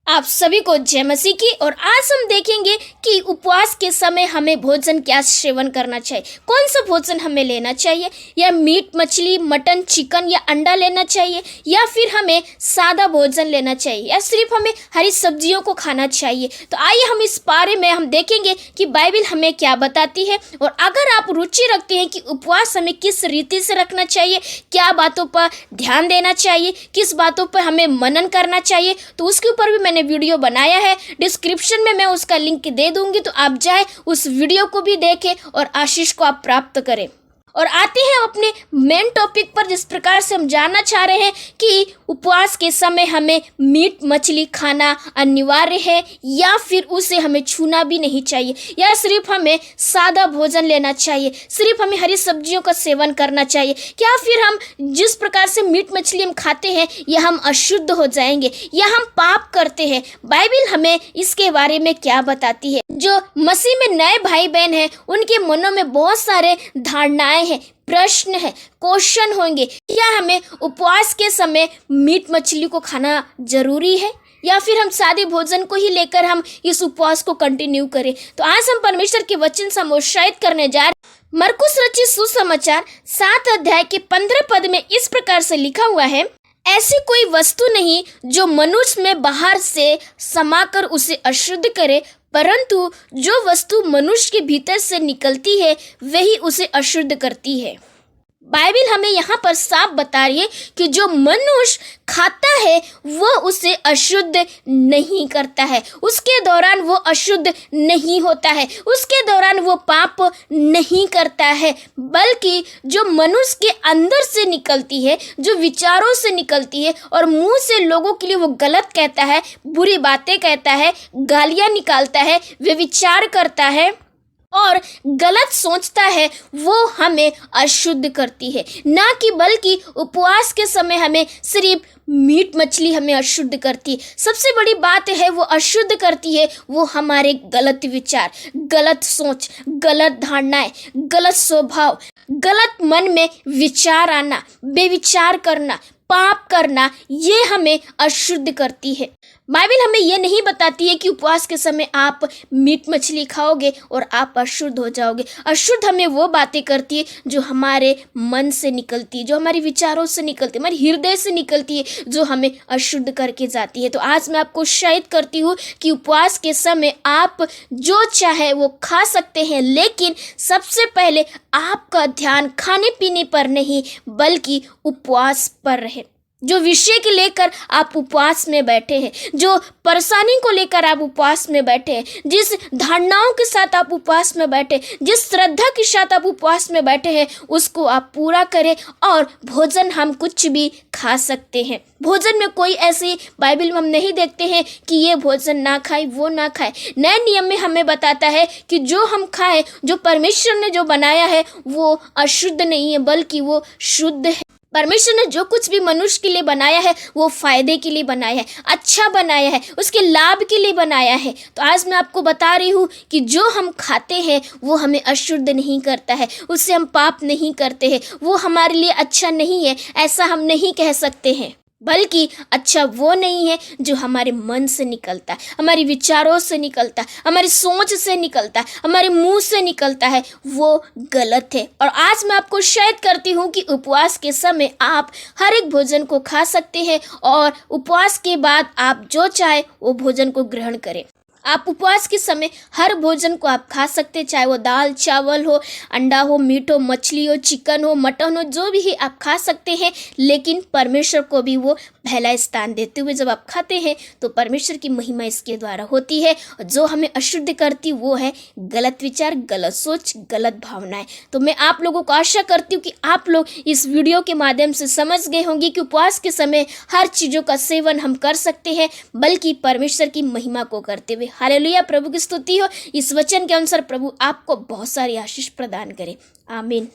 आप सभी को जय मसीह की। और आज हम देखेंगे कि उपवास के समय हमें भोजन क्या सेवन करना चाहिए, कौन सा भोजन हमें लेना चाहिए, या मीट मछली मटन चिकन या अंडा लेना चाहिए, या फिर हमें सादा भोजन लेना चाहिए, या सिर्फ हमें हरी सब्जियों को खाना चाहिए। तो आइए हम इस बारे में हम देखेंगे कि बाइबल हमें क्या बताती है। और अगर आप रुचि रखते हैं कि उपवास हमें किस रीति से रखना चाहिए, क्या बातों पर ध्यान देना चाहिए, किस बातों पर हमें मनन करना चाहिए, तो उसके ऊपर भी मैंने वीडियो बनाया है। डिस्क्रिप्शन में मैं उसका लिंक दे दूंगी, तो आप जाए उस वीडियो को भी देखें और आशीष को आप प्राप्त करें। और आते हैं अपने मेन टॉपिक पर, जिस प्रकार से हम जानना चाह रहे हैं कि उपवास के समय हमें मीट मछली खाना अनिवार्य है या फिर उसे हमें छूना भी नहीं चाहिए, या सिर्फ हमें सादा भोजन लेना चाहिए, सिर्फ हमें हरी सब्जियों का सेवन करना चाहिए, क्या फिर हम जिस प्रकार से मीट मछली हम खाते हैं या हम अशुद्ध हो जाएंगे या हम पाप करते हैं। बाइबल हमें इसके बारे में क्या बताती है। जो मसीह में नए भाई बहन हैं उनके मनों में बहुत सारे धारणाएं हैं, प्रश्न है, क्वेश्चन होंगे। क्या हमें उपवास के समय मीट मछली को खाना जरूरी है, या फिर हम सादे भोजन को ही लेकर हम इस उपवास को कंटिन्यू करें। तो आज हम परमेश्वर के वचन से उत्साहित करने जा रहे हैं। मरकुस रचित सुसमाचार 7 अध्याय के 15 पद में इस प्रकार से लिखा हुआ है, ऐसी कोई वस्तु नहीं जो मनुष्य में बाहर से समाकर उसे अशुद्ध करे, परंतु जो वस्तु मनुष्य के भीतर से निकलती है वही उसे अशुद्ध करती है। बाइबल हमें यहाँ पर साफ बता रही है कि जो मनुष्य खाता है वो उसे अशुद्ध नहीं करता है, उसके दौरान वो अशुद्ध नहीं होता है, उसके दौरान वो पाप नहीं करता है, बल्कि जो मनुष्य के अंदर से निकलती है, जो विचारों से निकलती है और मुंह से लोगों के लिए वो गलत कहता है, बुरी बातें कहता है, गालियाँ निकालता है, वे विचार करता है और गलत सोचता है, वो हमें अशुद्ध करती है। ना कि बल्कि उपवास के समय हमें सिर्फ मीट मछली हमें अशुद्ध करती है। सबसे बड़ी बात है वो अशुद्ध करती है वो हमारे गलत विचार, गलत सोच, गलत धारणाएं, गलत स्वभाव, गलत मन में विचार आना, बेविचार करना, पाप करना, ये हमें अशुद्ध करती है। बाइबल हमें ये नहीं बताती है कि उपवास के समय आप मीट मछली खाओगे और आप अशुद्ध हो जाओगे। अशुद्ध हमें वो बातें करती है जो हमारे मन से निकलती है, जो हमारे विचारों से निकलती है, हमारे हृदय से निकलती है, जो हमें अशुद्ध करके जाती है। तो आज मैं आपको उत्साहित करती हूँ कि उपवास के समय आप जो चाहे वो खा सकते हैं, लेकिन सबसे पहले आपका ध्यान खाने पीने पर नहीं बल्कि उपवास पर रहे। जो विषय के लेकर आप उपवास में बैठे हैं, जो परेशानी को लेकर आप उपवास में बैठे हैं, जिस धारणाओं के साथ आप उपवास में बैठे, जिस श्रद्धा के साथ आप उपवास में बैठे हैं, उसको आप पूरा करें। और भोजन हम कुछ भी खा सकते हैं। भोजन में कोई ऐसी बाइबल में हम नहीं देखते हैं कि ये भोजन ना खाए, वो ना खाए। नए नियम में हमें बताता है कि जो हम खाएं, जो परमेश्वर ने जो बनाया है वो अशुद्ध नहीं है बल्कि वो शुद्ध है। परमेश्वर ने जो कुछ भी मनुष्य के लिए बनाया है वो फायदे के लिए बनाया है, अच्छा बनाया है, उसके लाभ के लिए बनाया है। तो आज मैं आपको बता रही हूँ कि जो हम खाते हैं वो हमें अशुद्ध नहीं करता है, उससे हम पाप नहीं करते हैं, वो हमारे लिए अच्छा नहीं है ऐसा हम नहीं कह सकते हैं, बल्कि अच्छा वो नहीं है जो हमारे मन से निकलता है, हमारे विचारों से निकलता है, हमारी सोच से निकलता है, हमारे मुंह से निकलता है, वो गलत है। और आज मैं आपको उत्साहित करती हूँ कि उपवास के समय आप हर एक भोजन को खा सकते हैं और उपवास के बाद आप जो चाहे वो भोजन को ग्रहण करें। आप उपवास के समय हर भोजन को आप खा सकते हैं, चाहे वो दाल चावल हो, अंडा हो, मीट हो, मछली हो, चिकन हो, मटन हो, जो भी है आप खा सकते हैं, लेकिन परमेश्वर को भी वो पहला स्थान देते हुए जब आप खाते हैं तो परमेश्वर की महिमा इसके द्वारा होती है। और जो हमें अशुद्ध करती वो है गलत विचार, गलत सोच, गलत भावनाएं। तो मैं आप लोगों को आशा करती हूँ कि आप लोग इस वीडियो के माध्यम से समझ गए होंगे कि उपवास के समय हर चीज़ों का सेवन हम कर सकते हैं, बल्कि परमेश्वर की महिमा को करते हुए। हालेलुया, प्रभु की स्तुति हो। इस वचन के अनुसार प्रभु आपको बहुत सारी आशीष प्रदान करे। आमीन।